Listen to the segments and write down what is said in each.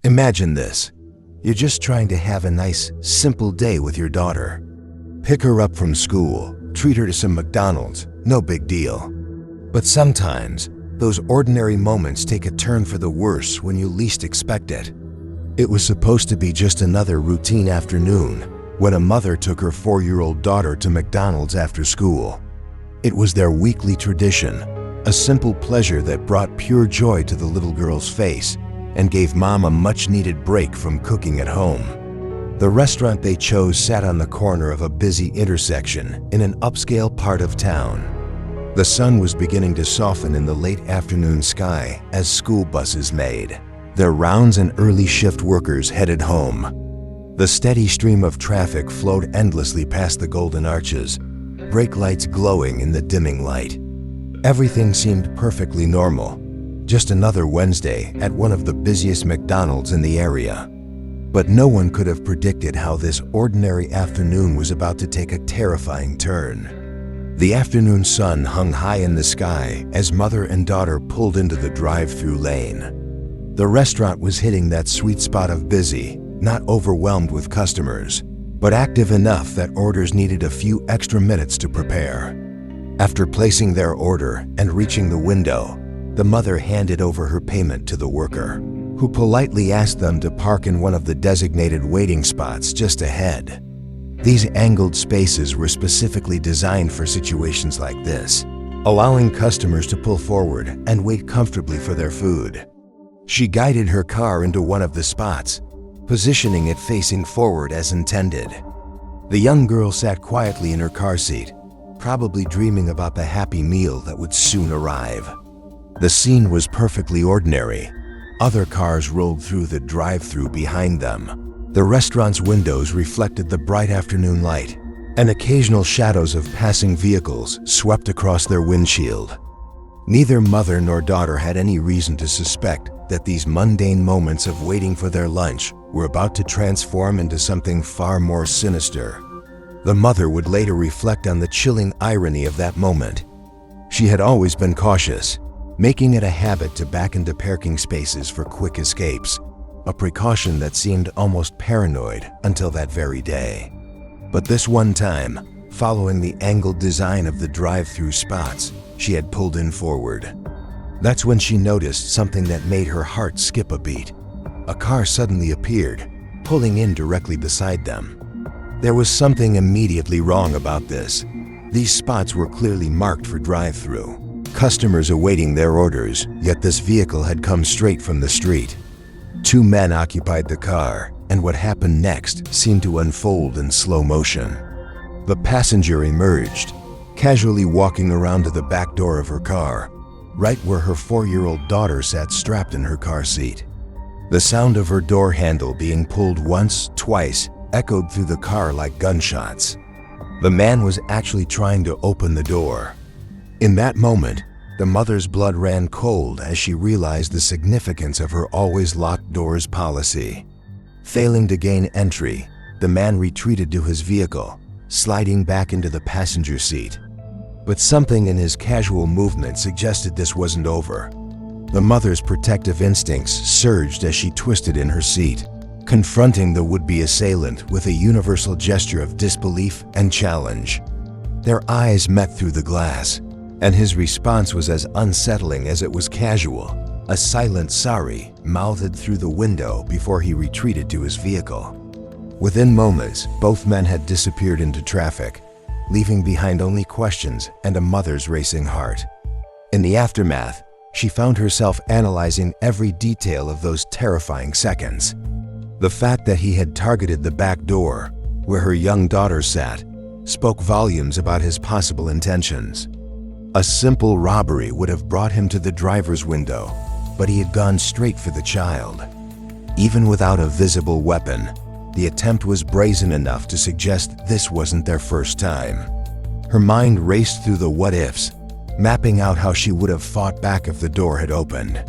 Imagine this. You're just trying to have a nice, simple day with your daughter. Pick her up from school, treat her to some McDonald's, no big deal. But sometimes, those ordinary moments take a turn for the worse when you least expect it. It was supposed to be just another routine afternoon when a mother took her 4-year-old daughter to McDonald's after school. It was their weekly tradition, a simple pleasure that brought pure joy to the little girl's face and gave Mom a much-needed break from cooking at home. The restaurant they chose sat on the corner of a busy intersection in an upscale part of town. The sun was beginning to soften in the late afternoon sky as school buses made their rounds and early shift workers headed home. The steady stream of traffic flowed endlessly past the golden arches, brake lights glowing in the dimming light. Everything seemed perfectly normal, just another Wednesday at one of the busiest McDonald's in the area. But no one could have predicted how this ordinary afternoon was about to take a terrifying turn. The afternoon sun hung high in the sky as mother and daughter pulled into the drive-through lane. The restaurant was hitting that sweet spot of busy, not overwhelmed with customers, but active enough that orders needed a few extra minutes to prepare. After placing their order and reaching the window, the mother handed over her payment to the worker, who politely asked them to park in one of the designated waiting spots just ahead. These angled spaces were specifically designed for situations like this, allowing customers to pull forward and wait comfortably for their food. She guided her car into one of the spots, positioning it facing forward as intended. The young girl sat quietly in her car seat, probably dreaming about the happy meal that would soon arrive. The scene was perfectly ordinary. Other cars rolled through the drive-through behind them. The restaurant's windows reflected the bright afternoon light, and occasional shadows of passing vehicles swept across their windshield. Neither mother nor daughter had any reason to suspect that these mundane moments of waiting for their lunch were about to transform into something far more sinister. The mother would later reflect on the chilling irony of that moment. She had always been cautious, making it a habit to back into parking spaces for quick escapes, a precaution that seemed almost paranoid until that very day. But this one time, following the angled design of the drive-through spots, she had pulled in forward. That's when she noticed something that made her heart skip a beat. A car suddenly appeared, pulling in directly beside them. There was something immediately wrong about this. These spots were clearly marked for drive-through, customers awaiting their orders, yet this vehicle had come straight from the street. 2 men occupied the car, and what happened next seemed to unfold in slow motion. The passenger emerged, casually walking around to the back door of her car, right where her 4-year-old daughter sat strapped in her car seat. The sound of her door handle being pulled once, twice, echoed through the car like gunshots. The man was actually trying to open the door. In that moment, the mother's blood ran cold as she realized the significance of her always locked doors policy. Failing to gain entry, the man retreated to his vehicle, sliding back into the passenger seat. But something in his casual movement suggested this wasn't over. The mother's protective instincts surged as she twisted in her seat, confronting the would-be assailant with a universal gesture of disbelief and challenge. Their eyes met through the glass, and his response was as unsettling as it was casual. A silent sorry mouthed through the window before he retreated to his vehicle. Within moments, both men had disappeared into traffic, leaving behind only questions and a mother's racing heart. In the aftermath, she found herself analyzing every detail of those terrifying seconds. The fact that he had targeted the back door, where her young daughter sat, spoke volumes about his possible intentions. A simple robbery would have brought him to the driver's window, but he had gone straight for the child. Even without a visible weapon, the attempt was brazen enough to suggest this wasn't their first time. Her mind raced through the what-ifs, mapping out how she would have fought back if the door had opened.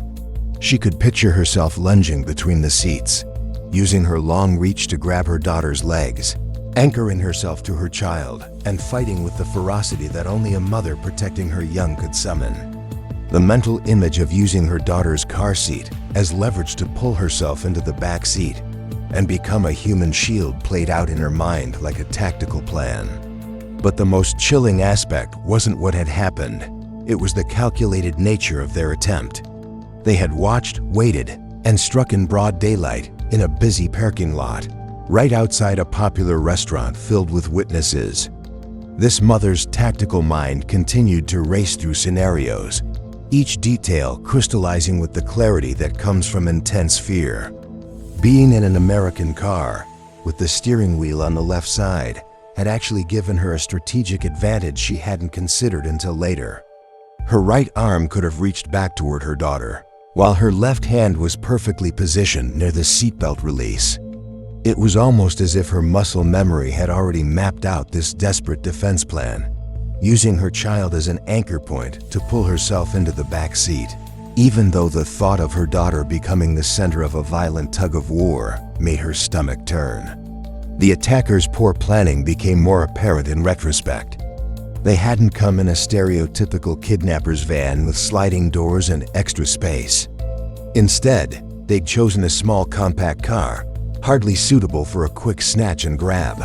She could picture herself lunging between the seats, using her long reach to grab her daughter's legs, anchoring herself to her child, and fighting with the ferocity that only a mother protecting her young could summon. The mental image of using her daughter's car seat as leverage to pull herself into the back seat and become a human shield played out in her mind like a tactical plan. But the most chilling aspect wasn't what had happened. It was the calculated nature of their attempt. They had watched, waited, and struck in broad daylight in a busy parking lot, right outside a popular restaurant filled with witnesses. This mother's tactical mind continued to race through scenarios, each detail crystallizing with the clarity that comes from intense fear. Being in an American car, with the steering wheel on the left side, had actually given her a strategic advantage she hadn't considered until later. Her right arm could have reached back toward her daughter, while her left hand was perfectly positioned near the seatbelt release. It was almost as if her muscle memory had already mapped out this desperate defense plan, using her child as an anchor point to pull herself into the back seat, even though the thought of her daughter becoming the center of a violent tug-of-war made her stomach turn. The attackers' poor planning became more apparent in retrospect. They hadn't come in a stereotypical kidnapper's van with sliding doors and extra space. Instead, they'd chosen a small compact car, hardly suitable for a quick snatch and grab.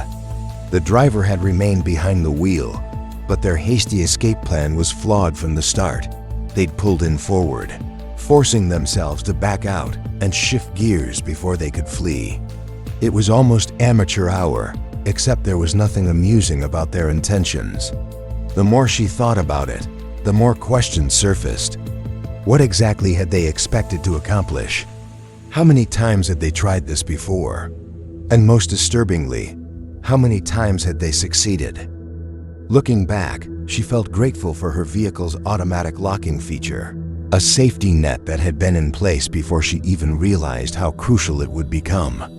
The driver had remained behind the wheel, but their hasty escape plan was flawed from the start. They'd pulled in forward, forcing themselves to back out and shift gears before they could flee. It was almost amateur hour, except there was nothing amusing about their intentions. The more she thought about it, the more questions surfaced. What exactly had they expected to accomplish? How many times had they tried this before? And most disturbingly, how many times had they succeeded? Looking back, she felt grateful for her vehicle's automatic locking feature, a safety net that had been in place before she even realized how crucial it would become.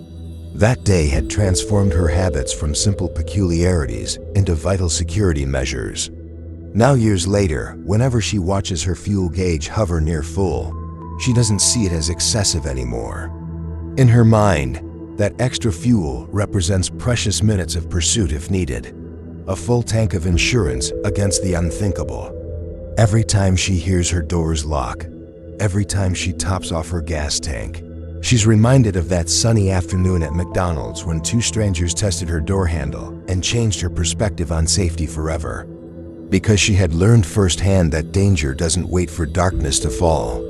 That day had transformed her habits from simple peculiarities into vital security measures. Now, years later, whenever she watches her fuel gauge hover near full, she doesn't see it as excessive anymore. In her mind, that extra fuel represents precious minutes of pursuit if needed, a full tank of insurance against the unthinkable. Every time she hears her doors lock, every time she tops off her gas tank, she's reminded of that sunny afternoon at McDonald's when two strangers tested her door handle and changed her perspective on safety forever. Because she had learned firsthand that danger doesn't wait for darkness to fall.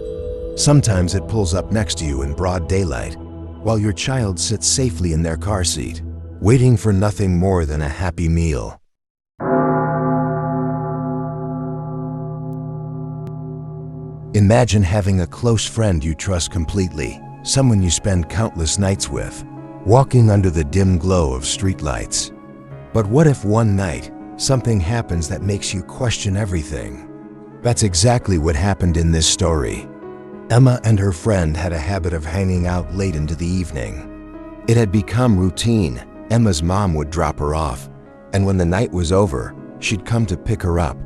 Sometimes it pulls up next to you in broad daylight, while your child sits safely in their car seat, waiting for nothing more than a happy meal. Imagine having a close friend you trust completely, someone you spend countless nights with, walking under the dim glow of streetlights. But what if one night, something happens that makes you question everything? That's exactly what happened in this story. Emma and her friend had a habit of hanging out late into the evening. It had become routine. Emma's mom would drop her off, and when the night was over, she'd come to pick her up.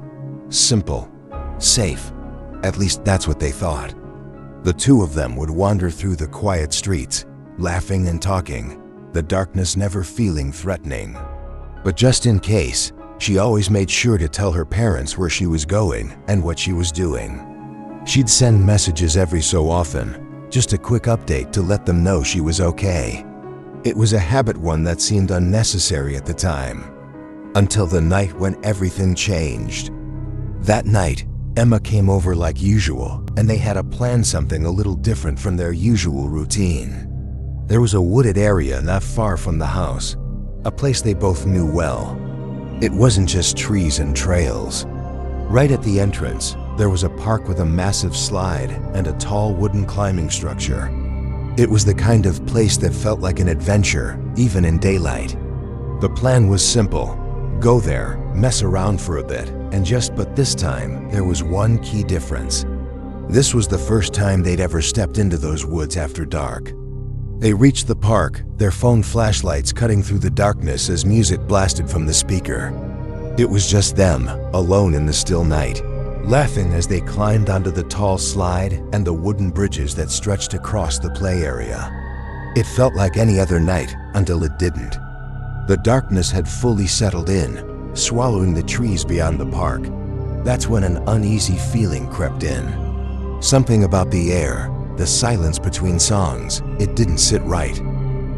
Simple, safe. At least that's what they thought. The two of them would wander through the quiet streets, laughing and talking, the darkness never feeling threatening. But just in case, she always made sure to tell her parents where she was going and what she was doing. She'd send messages every so often, just a quick update to let them know she was okay. It was a habit, one that seemed unnecessary at the time, until the night when everything changed. That night, Emma came over like usual, and they had to plan something a little different from their usual routine. There was a wooded area not far from the house, a place they both knew well. It wasn't just trees and trails. Right at the entrance, there was a park with a massive slide and a tall wooden climbing structure. It was the kind of place that felt like an adventure, even in daylight. The plan was simple. Go there, mess around for a bit, but this time, there was one key difference. This was the first time they'd ever stepped into those woods after dark. They reached the park, their phone flashlights cutting through the darkness as music blasted from the speaker. It was just them, alone in the still night, laughing as they climbed onto the tall slide and the wooden bridges that stretched across the play area. It felt like any other night until it didn't. The darkness had fully settled in, swallowing the trees beyond the park. That's when an uneasy feeling crept in. Something about the air, the silence between songs, it didn't sit right.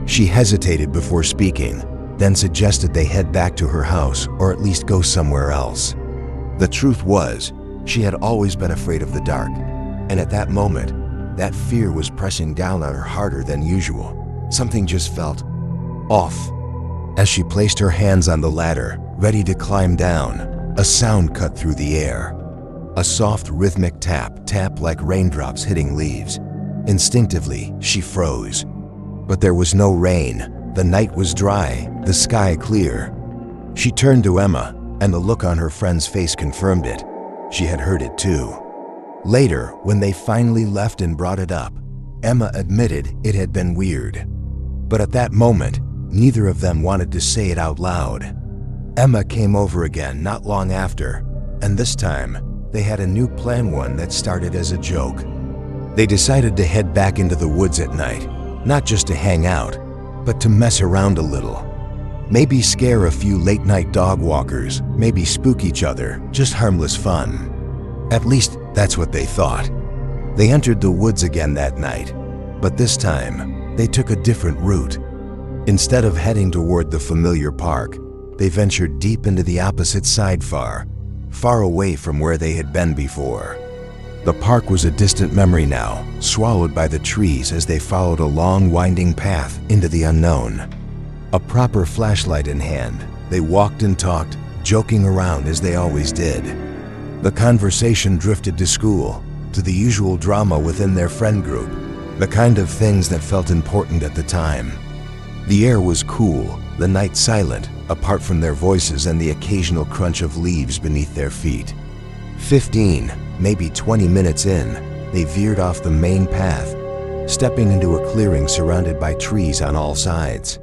She hesitated before speaking, then suggested they head back to her house or at least go somewhere else. The truth was, she had always been afraid of the dark, and at that moment, that fear was pressing down on her harder than usual. Something just felt off. As she placed her hands on the ladder, ready to climb down, a sound cut through the air. A soft rhythmic tap like raindrops hitting leaves. Instinctively, she froze. But there was no rain. The night was dry, the sky clear. She turned to Emma, and the look on her friend's face confirmed it. She had heard it too. Later, when they finally left and brought it up, Emma admitted it had been weird. But at that moment, neither of them wanted to say it out loud. Emma came over again not long after, and this time, they had a new plan, one that started as a joke. They decided to head back into the woods at night, not just to hang out, but to mess around a little. Maybe scare a few late-night dog walkers, maybe spook each other, just harmless fun. At least, that's what they thought. They entered the woods again that night, but this time, they took a different route. Instead of heading toward the familiar park, they ventured deep into the opposite side far away from where they had been before. The park was a distant memory now, swallowed by the trees as they followed a long, winding path into the unknown. A proper flashlight in hand, they walked and talked, joking around as they always did. The conversation drifted to school, to the usual drama within their friend group, the kind of things that felt important at the time. The air was cool, the night silent, apart from their voices and the occasional crunch of leaves beneath their feet. 15, maybe 20 minutes in, they veered off the main path, stepping into a clearing surrounded by trees on all sides.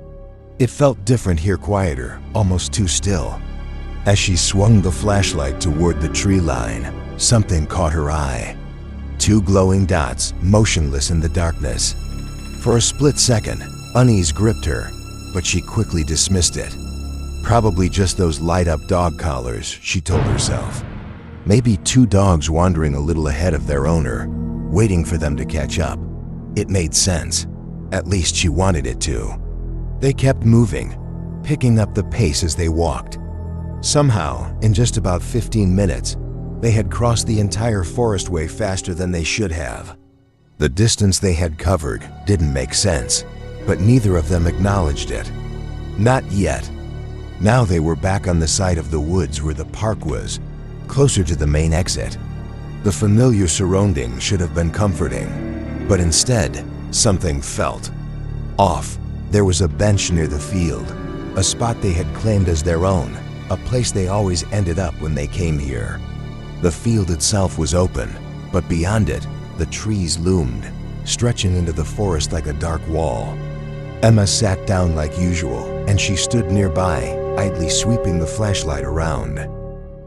It felt different here, quieter, almost too still. As she swung the flashlight toward the tree line, something caught her eye. Two glowing dots, motionless in the darkness. For a split second, unease gripped her, but she quickly dismissed it. Probably just those light-up dog collars, she told herself. Maybe two dogs wandering a little ahead of their owner, waiting for them to catch up. It made sense. At least she wanted it to. They kept moving, picking up the pace as they walked. Somehow, in just about 15 minutes, they had crossed the entire forest way faster than they should have. The distance they had covered didn't make sense, but neither of them acknowledged it. Not yet. Now they were back on the side of the woods where the park was, closer to the main exit. The familiar surroundings should have been comforting, but instead, something felt off. There was a bench near the field, a spot they had claimed as their own, a place they always ended up when they came here. The field itself was open, but beyond it, the trees loomed, stretching into the forest like a dark wall. Emma sat down like usual, and she stood nearby, idly sweeping the flashlight around.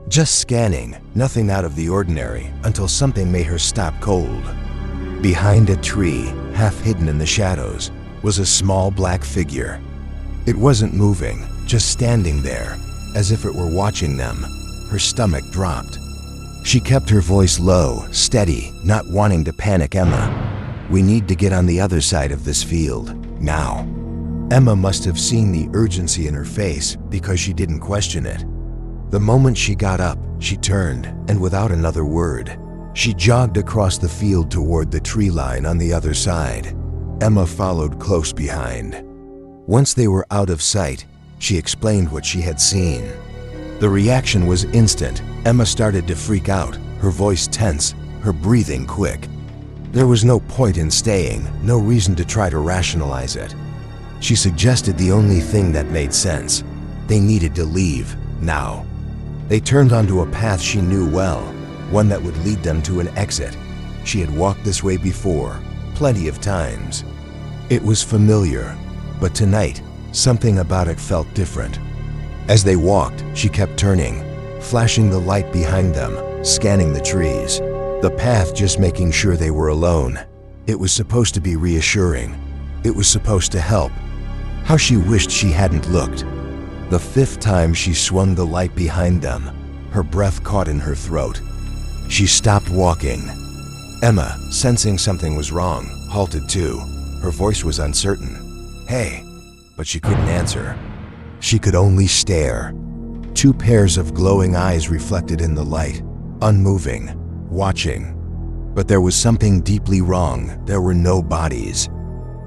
Just scanning, nothing out of the ordinary, until something made her stop cold. Behind a tree, half hidden in the shadows, was a small black figure. It wasn't moving, just standing there, as if it were watching them. Her stomach dropped. She kept her voice low, steady, not wanting to panic Emma. "We need to get on the other side of this field, now." Emma must have seen the urgency in her face because she didn't question it. The moment she got up, she turned, and without another word, she jogged across the field toward the tree line on the other side. Emma followed close behind. Once they were out of sight, she explained what she had seen. The reaction was instant. Emma started to freak out, her voice tense, her breathing quick. There was no point in staying, no reason to try to rationalize it. She suggested the only thing that made sense. They needed to leave, now. They turned onto a path she knew well, one that would lead them to an exit. She had walked this way before, plenty of times. It was familiar, but tonight, something about it felt different. As they walked, she kept turning, flashing the light behind them, scanning the trees. The path just making sure they were alone. It was supposed to be reassuring. It was supposed to help. How she wished she hadn't looked. The fifth time she swung the light behind them, her breath caught in her throat. She stopped walking. Emma, sensing something was wrong, halted too. Her voice was uncertain. "Hey," but she couldn't answer. She could only stare. Two pairs of glowing eyes reflected in the light, unmoving, watching. But there was something deeply wrong. There were no bodies.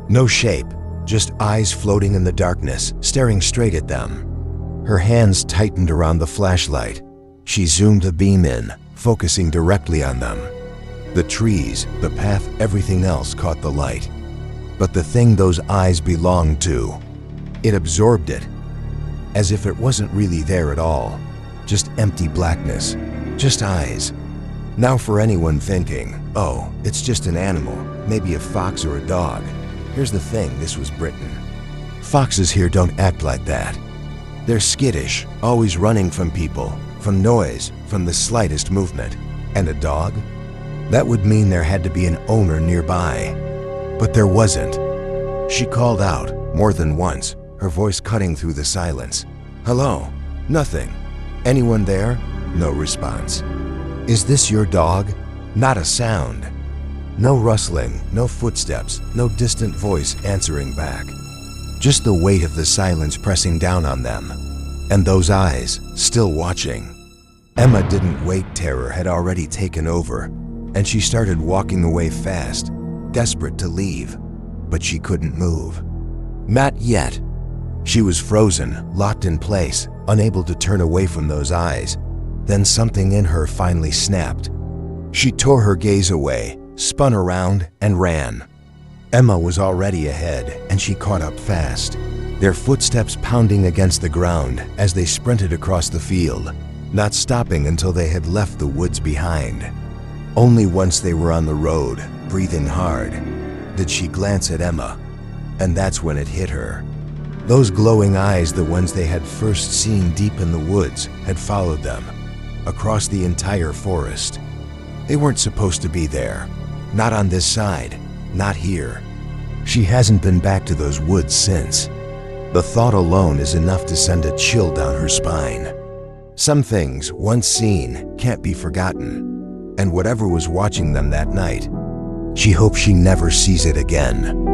No shape, just eyes floating in the darkness, staring straight at them. Her hands tightened around the flashlight. She zoomed the beam in, focusing directly on them. The trees, the path, everything else caught the light. But the thing those eyes belonged to, it absorbed it, as if it wasn't really there at all. Just empty blackness, just eyes. Now for anyone thinking, "Oh, it's just an animal, maybe a fox or a dog." Here's the thing, this was Britain. Foxes here don't act like that. They're skittish, always running from people, from noise, from the slightest movement. And a dog? That would mean there had to be an owner nearby. But there wasn't. She called out, more than once, her voice cutting through the silence. "Hello? Nothing. Anyone there?" No response. "Is this your dog?" Not a sound. No rustling, no footsteps, no distant voice answering back. Just the weight of the silence pressing down on them. And those eyes, still watching. Emma didn't wait. Terror had already taken over, and she started walking away fast, desperate to leave. But she couldn't move. Not yet. She was frozen, locked in place, unable to turn away from those eyes. Then something in her finally snapped. She tore her gaze away, spun around, and ran. Emma was already ahead, and she caught up fast, their footsteps pounding against the ground as they sprinted across the field, not stopping until they had left the woods behind. Only once they were on the road, breathing hard, did she glance at Emma, and that's when it hit her. Those glowing eyes, the ones they had first seen deep in the woods, had followed them, across the entire forest. They weren't supposed to be there. Not on this side, not here. She hasn't been back to those woods since. The thought alone is enough to send a chill down her spine. Some things, once seen, can't be forgotten. And whatever was watching them that night, she hopes she never sees it again.